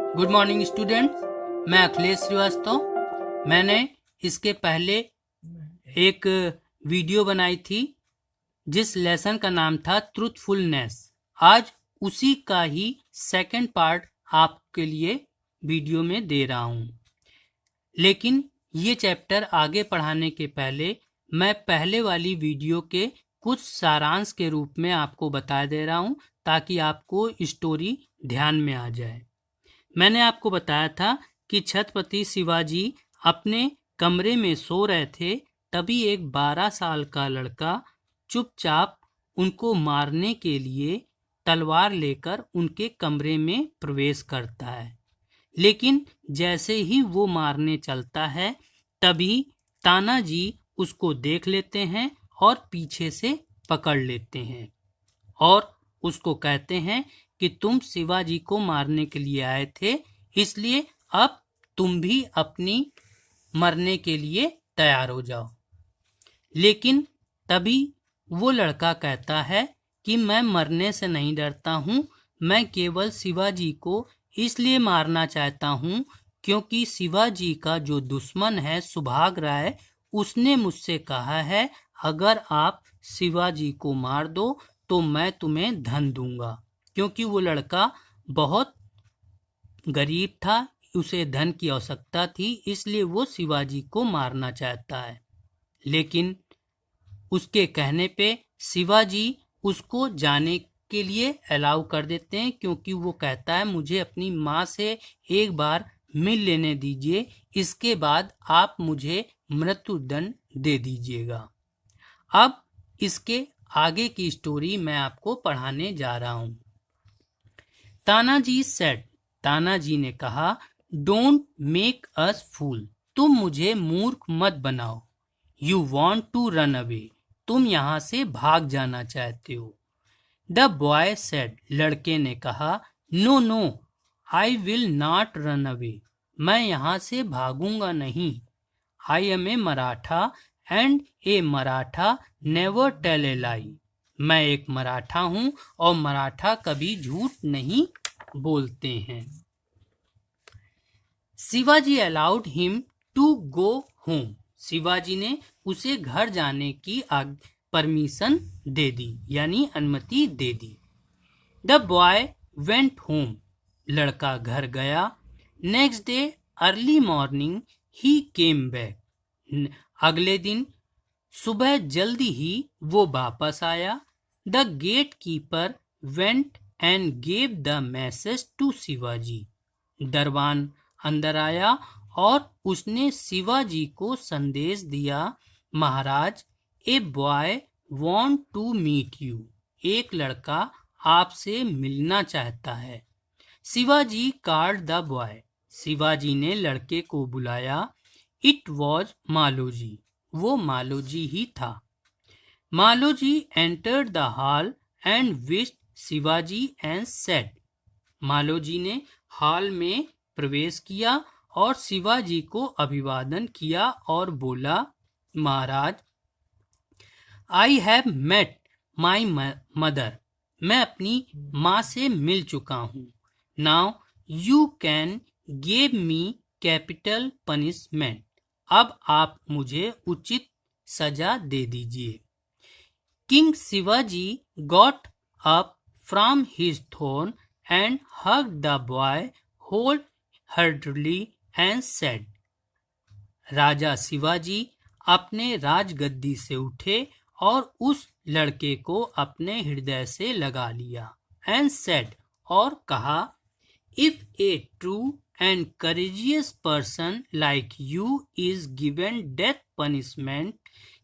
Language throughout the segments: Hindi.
Good morning students. मैं अखिलेश श्रीवास्तव। मैंने इसके पहले एक वीडियो बनाई थी जिस लेसन का नाम था ट्रूथफुलनेस। आज उसी का ही सेकंड पार्ट आपके लिए वीडियो में दे रहा हूँ। लेकिन ये चैप्टर आगे पढ़ाने के पहले मैं पहले वाली वीडियो के कुछ सारांश के रूप में आपको बता दे रहा हूँ ताकि आपको स्टोरी ध्यान में आ जाए। मैंने आपको बताया था कि छत्रपति शिवाजी अपने कमरे में सो रहे थे, तभी एक 12 साल का लड़का चुपचाप उनको मारने के लिए तलवार लेकर उनके कमरे में प्रवेश करता है। लेकिन जैसे ही वो मारने चलता है तभी तानाजी उसको देख लेते हैं और पीछे से पकड़ लेते हैं और उसको कहते हैं कि तुम शिवाजी को मारने के लिए आए थे, इसलिए अब तुम भी अपनी मरने के लिए तैयार हो जाओ। लेकिन तभी वो लड़का कहता है कि मैं मरने से नहीं डरता हूँ, मैं केवल शिवाजी को इसलिए मारना चाहता हूँ क्योंकि शिवाजी का जो दुश्मन है सुभाग राय, उसने मुझसे कहा है अगर आप शिवाजी को मार दो तो मैं तुम्हें धन दूंगा। क्योंकि वो लड़का बहुत गरीब था, उसे धन की आवश्यकता थी, इसलिए वो शिवाजी को मारना चाहता है। लेकिन उसके कहने पे शिवाजी उसको जाने के लिए अलाउ कर देते हैं क्योंकि वो कहता है मुझे अपनी माँ से एक बार मिल लेने दीजिए, इसके बाद आप मुझे मृत्युदंड दे दीजिएगा। अब इसके आगे की स्टोरी मैं आपको पढ़ाने जा रहा हूँ। तानाजी सेड, तानाजी ने कहा, डोंट मेक अस फूल, तुम मुझे मूर्ख मत बनाओ। You want to run away, तुम यहाँ से भाग जाना चाहते हो। द बॉय सेड, लड़के ने कहा, no no, I will not run away, मैं यहाँ से भागूंगा नहीं। I am a Maratha and a Maratha never tell a lie, मैं एक मराठा हूँ और मराठा कभी झूठ नहीं बोलते हैं। Shivaji allowed him to go home, Shivaji ने उसे घर जाने की परमिशन दे दी, यानी अनुमति दे दी। द बॉय वेंट होम, लड़का घर गया। Next day early morning he came back, अगले दिन सुबह जल्दी ही वो वापस आया। The gatekeeper went and gave the message to Shivaji, दरबान अंदर आया और उसने शिवाजी को संदेश दिया, Maharaj, a boy want to meet you, एक लड़का आपसे मिलना चाहता है। Shivaji called the boy, Shivaji ने लड़के को बुलाया। इट वॉज मालोजी, वो मालोजी ही था। Maloji entered the hall and wished Shivaji and said, Maloji ने हॉल में प्रवेश किया और शिवाजी को अभिवादन किया और बोला, Maharaj, I have met my mother, मैं अपनी माँ से मिल चुका हूँ। Now you can give me capital punishment, अब आप मुझे उचित सजा दे दीजिए। King Shivaji got up from his throne and hugged the boy wholeheartedly and said, राजा शिवाजी अपने राजगद्दी से उठे और उस लड़के को अपने हृदय से लगा लिया। एंड सेड, और कहा, if a true and courageous person like you is given death punishment,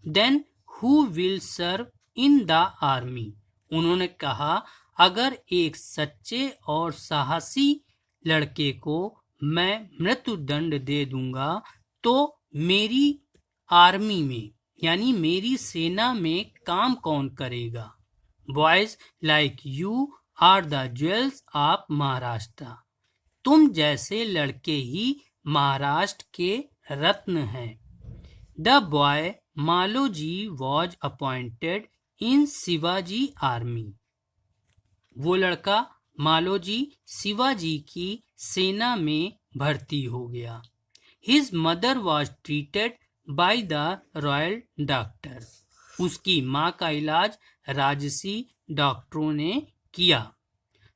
then who will serve in the army. उन्होंने कहा, अगर एक सच्चे और साहसी लड़के को मैं मृत्युदंड दे दूंगा तो मेरी आर्मी में, यानी मेरी सेना में काम कौन करेगा। Boys like you are the jewels of Maharashtra, तुम जैसे लड़के ही महाराष्ट्र के रत्न हैं। The boy Maloji was appointed in Shivaji army, वो लड़का मालोजी शिवाजी की सेना में भर्ती हो गया। His mother was treated by the royal doctor. उसकी माँ का इलाज राजसी डॉक्टरों ने किया।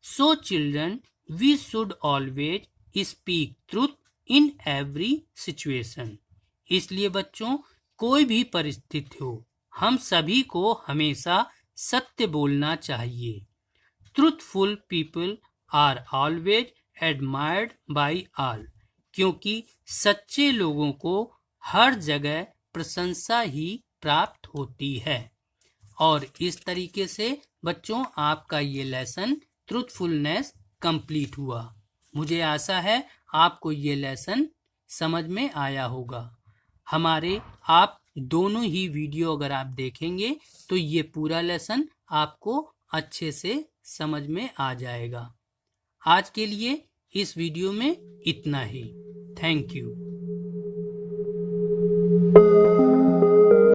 So children, we should always speak truth in every situation. इसलिए बच्चों, कोई भी परिस्थिति हो, हम सभी को हमेशा सत्य बोलना चाहिए। Truthful people are always admired by all. क्योंकि सच्चे लोगों को हर जगह प्रशंसा ही प्राप्त होती है। और इस तरीके से बच्चों आपका ये लेसन ट्रूथफुलनेस कंप्लीट हुआ। मुझे आशा है आपको ये लेसन समझ में आया होगा। हमारे आप दोनों ही वीडियो अगर आप देखेंगे तो ये पूरा लेसन आपको अच्छे से समझ में आ जाएगा। आज के लिए इस वीडियो में इतना ही। Thank you.